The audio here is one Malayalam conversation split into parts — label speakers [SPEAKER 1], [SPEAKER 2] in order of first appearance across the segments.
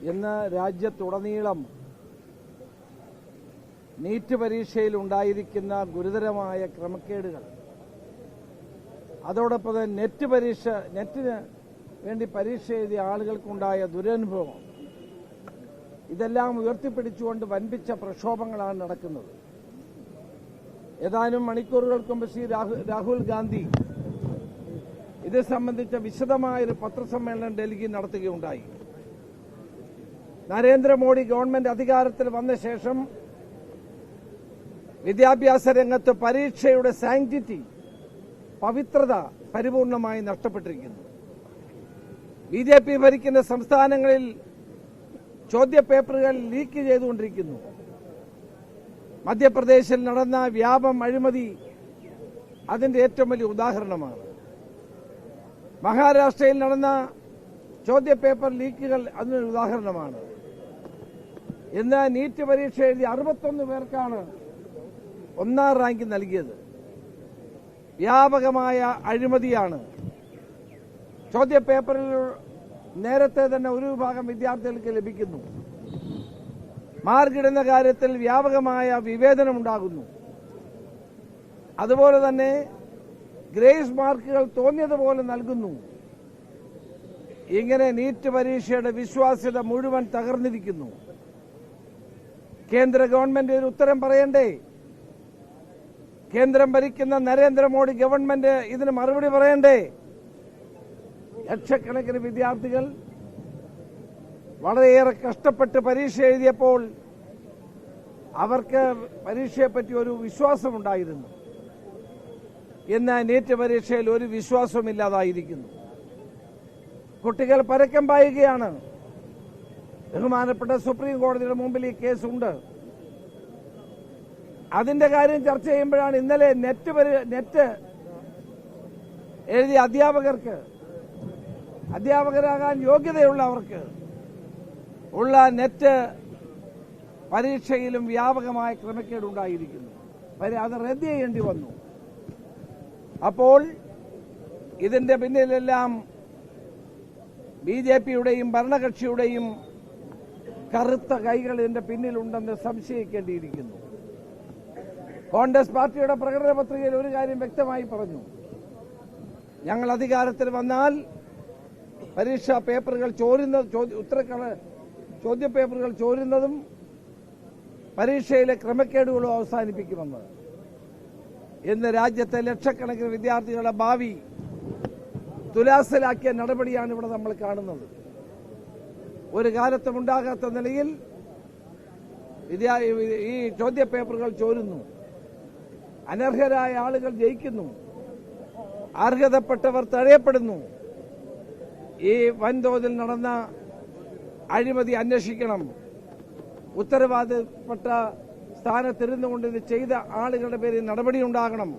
[SPEAKER 1] ഇന്ന് രാജ്യത്തുടനീളം നീറ്റ് പരീക്ഷയിൽ ഉണ്ടായിരിക്കുന്ന ഗുരുതരമായ ക്രമക്കേടുകൾ, അതോടൊപ്പം തന്നെ നെറ്റിന് വേണ്ടി പരീക്ഷ എഴുതിയ ആളുകൾക്കുണ്ടായ ദുരനുഭവം, ഇതെല്ലാം ഉയർത്തിപ്പിടിച്ചുകൊണ്ട് വൻപിച്ച പ്രക്ഷോഭങ്ങളാണ് നടക്കുന്നത്. ഏതാനും മണിക്കൂറുകൾക്ക് മുമ്പ് ശ്രീ രാഹുൽ ഗാന്ധി ഇത് സംബന്ധിച്ച വിശദമായൊരു പത്രസമ്മേളനം ഡൽഹിയിൽ നടത്തുകയുണ്ടായി. നരേന്ദ്രമോദി ഗവൺമെന്റ് അധികാരത്തിൽ വന്ന ശേഷം വിദ്യാഭ്യാസ രംഗത്ത് പരീക്ഷയുടെ സാങ്ക്ടിറ്റി, പവിത്രത പരിപൂർണമായി നഷ്ടപ്പെട്ടിരിക്കുന്നു. ബിജെപി ഭരിക്കുന്ന സംസ്ഥാനങ്ങളിൽ ചോദ്യപേപ്പറുകൾ ലീക്ക് ചെയ്തുകൊണ്ടിരിക്കുന്നു. മധ്യപ്രദേശിൽ നടന്ന വ്യാപം അഴിമതി അതിന്റെ ഏറ്റവും വലിയ ഉദാഹരണമാണ്. മഹാരാഷ്ട്രയിൽ നടന്ന ചോദ്യപേപ്പർ ലീക്കുകൾ അതിനൊരു ഉദാഹരണമാണ്. ഇന്ന് നീറ്റ് പരീക്ഷ എഴുതി 61 പേർക്കാണ് 1ാം റാങ്ക് നൽകിയത്. വ്യാപകമായ അഴിമതിയാണ്. ചോദ്യപേപ്പറിൽ നേരത്തെ തന്നെ ഒരു വിഭാഗം വിദ്യാർത്ഥികൾക്ക് ലഭിക്കുന്നു. മാർക്കിടുന്ന കാര്യത്തിൽ വ്യാപകമായ വിവേചനമുണ്ടാകുന്നു. അതുപോലെ തന്നെ ഗ്രേസ് മാർക്കുകൾ തോന്നിയതുപോലെ നൽകുന്നു. ഇങ്ങനെ നീറ്റ് പരീക്ഷയുടെ വിശ്വാസ്യത മുഴുവൻ തകർന്നിരിക്കുന്നു. കേന്ദ്ര ഗവൺമെന്റ് ഒരു ഉത്തരം പറയണ്ടേ? കേന്ദ്രം ഭരിക്കുന്ന നരേന്ദ്രമോദി ഗവൺമെന്റ് ഇതിന് മറുപടി പറയണ്ടേ? ലക്ഷക്കണക്കിന് വിദ്യാർത്ഥികൾ വളരെയേറെ കഷ്ടപ്പെട്ട് പരീക്ഷ എഴുതിയപ്പോൾ അവർക്ക് പരീക്ഷയെപ്പറ്റി ഒരു വിശ്വാസമുണ്ടായിരുന്നു. ഇന്ന് നീറ്റ് പരീക്ഷയിൽ ഒരു വിശ്വാസമില്ലാതായിരിക്കുന്നു. കുട്ടികൾ പരക്കം പായുകയാണ്. ബഹുമാനപ്പെട്ട സുപ്രീം കോടതിയുടെ മുമ്പിൽ ഈ കേസുണ്ട്. അതിന്റെ കാര്യം ചർച്ച ചെയ്യുമ്പോഴാണ് ഇന്നലെ നെറ്റ് എഴുതിയ അധ്യാപകരാകാൻ യോഗ്യതയുള്ളവർക്ക് ഉള്ള നെറ്റ് പരീക്ഷയിലും വ്യാപകമായ ക്രമക്കേടുണ്ടായിരിക്കുന്നു. അത് റദ്ദ് ചെയ്യേണ്ടി വന്നു. അപ്പോൾ ഇതിന്റെ പിന്നിലെല്ലാം ബിജെപിയുടെയും ഭരണകക്ഷിയുടെയും കറുത്ത കൈകൾ ഇതിന്റെ പിന്നിലുണ്ടെന്ന് സംശയിക്കേണ്ടിയിരിക്കുന്നു. കോൺഗ്രസ് പാർട്ടിയുടെ പ്രകടന പത്രികയിൽ ഒരു കാര്യം വ്യക്തമായി പറഞ്ഞു: ഞങ്ങൾ അധികാരത്തിൽ വന്നാൽ പരീക്ഷാ പേപ്പറുകൾ ചോദ്യപേപ്പറുകൾ ചോരുന്നതും പരീക്ഷയിലെ ക്രമക്കേടുകളും അവസാനിപ്പിക്കുമെന്ന്. ഇന്ന് രാജ്യത്തെ ലക്ഷക്കണക്കിന് വിദ്യാർത്ഥികളുടെ ഭാവി തുലാസിലാക്കിയ നടപടിയാണ് ഇവിടെ നമ്മൾ കാണുന്നത്. ഒരു കാലത്തും ഉണ്ടാകാത്ത നിലയിൽ ഈ ചോദ്യപേപ്പറുകൾ ചോരുന്നു. അനർഹരായ ആളുകൾ ജയിക്കുന്നു. അർഹതപ്പെട്ടവർ തഴയപ്പെടുന്നു. ഈ വൻതോതിൽ നടന്ന അഴിമതി അന്വേഷിക്കണം. ഉത്തരവാദിത്തപ്പെട്ട സ്ഥാനത്തിരുന്നുകൊണ്ട് ഇത് ചെയ്ത ആളുകളുടെ പേരിൽ നടപടിയുണ്ടാകണം.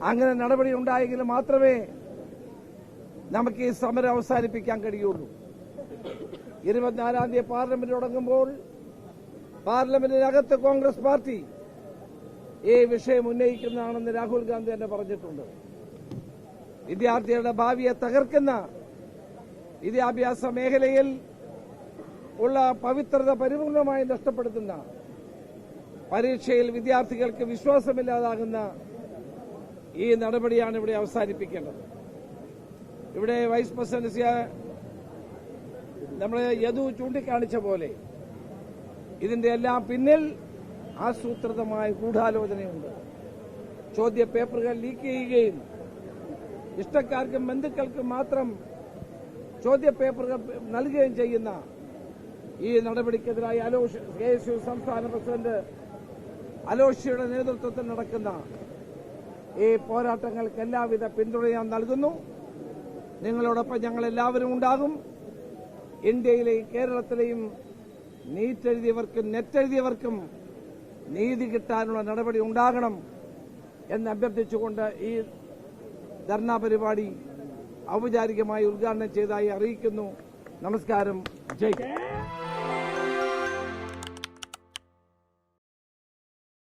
[SPEAKER 1] അങ്ങനെ നടപടി ഉണ്ടായെങ്കിൽ മാത്രമേ നമുക്ക് ഈ സമരം അവസാനിപ്പിക്കാൻ കഴിയുള്ളൂ. 24-ാം തീയതി പാർലമെന്റ് തുടങ്ങുമ്പോൾ പാർലമെന്റിനകത്ത് കോൺഗ്രസ് പാർട്ടി ഈ വിഷയം ഉന്നയിക്കുന്നതാണെന്ന് രാഹുൽ ഗാന്ധി തന്നെ പറഞ്ഞിട്ടുണ്ട്. വിദ്യാർത്ഥികളുടെ ഭാവിയെ തകർക്കുന്ന വിദ്യാഭ്യാസ മേഖലയിൽ ഉള്ള പവിത്രത പരിപൂർണമായി നഷ്ടപ്പെടുത്തുന്ന, പരീക്ഷയിൽ വിദ്യാർത്ഥികൾക്ക് വിശ്വാസമില്ലാതാകുന്ന ഈ നടപടിയാണ് ഇവിടെ അവസാനിപ്പിക്കേണ്ടത്. ഇവിടെ വൈസ് പ്രസിഡന്റ് നമ്മളെ യദു ചൂണ്ടിക്കാണിച്ച പോലെ ഇതിന്റെ എല്ലാം പിന്നിൽ ആസൂത്രിതമായ ഗൂഢാലോചനയുണ്ട്. ചോദ്യപേപ്പറുകൾ ലീക്ക് ചെയ്യുകയും ഇഷ്ടക്കാർക്കും ബന്ധുക്കൾക്കും മാത്രം ചോദ്യപേപ്പറുകൾ നൽകുകയും ചെയ്യുന്ന ഈ നടപടിക്കെതിരായി KSU സംസ്ഥാന പ്രസിഡന്റ് അലോഷ്യയുടെ നേതൃത്വത്തിൽ നടക്കുന്ന ഈ പോരാട്ടങ്ങൾക്ക് എല്ലാവിധ പിന്തുണയും നൽകുന്നു. നിങ്ങളോടൊപ്പം ഞങ്ങൾ എല്ലാവരും ഉണ്ടാകും. ഇന്ത്യയിലെയും കേരളത്തിലെയും നീറ്റ് എഴുതിയവർക്കും നെറ്റ് എഴുതിയവർക്കും നീതി കിട്ടാനുള്ള നടപടി ഉണ്ടാകണം എന്ന് അഭ്യർത്ഥിച്ചുകൊണ്ട് ഈ ധർണാ പരിപാടി ഔപചാരികമായി ഉദ്ഘാടനം ചെയ്തതായി അറിയിക്കുന്നു. നമസ്കാരം. ജയ്.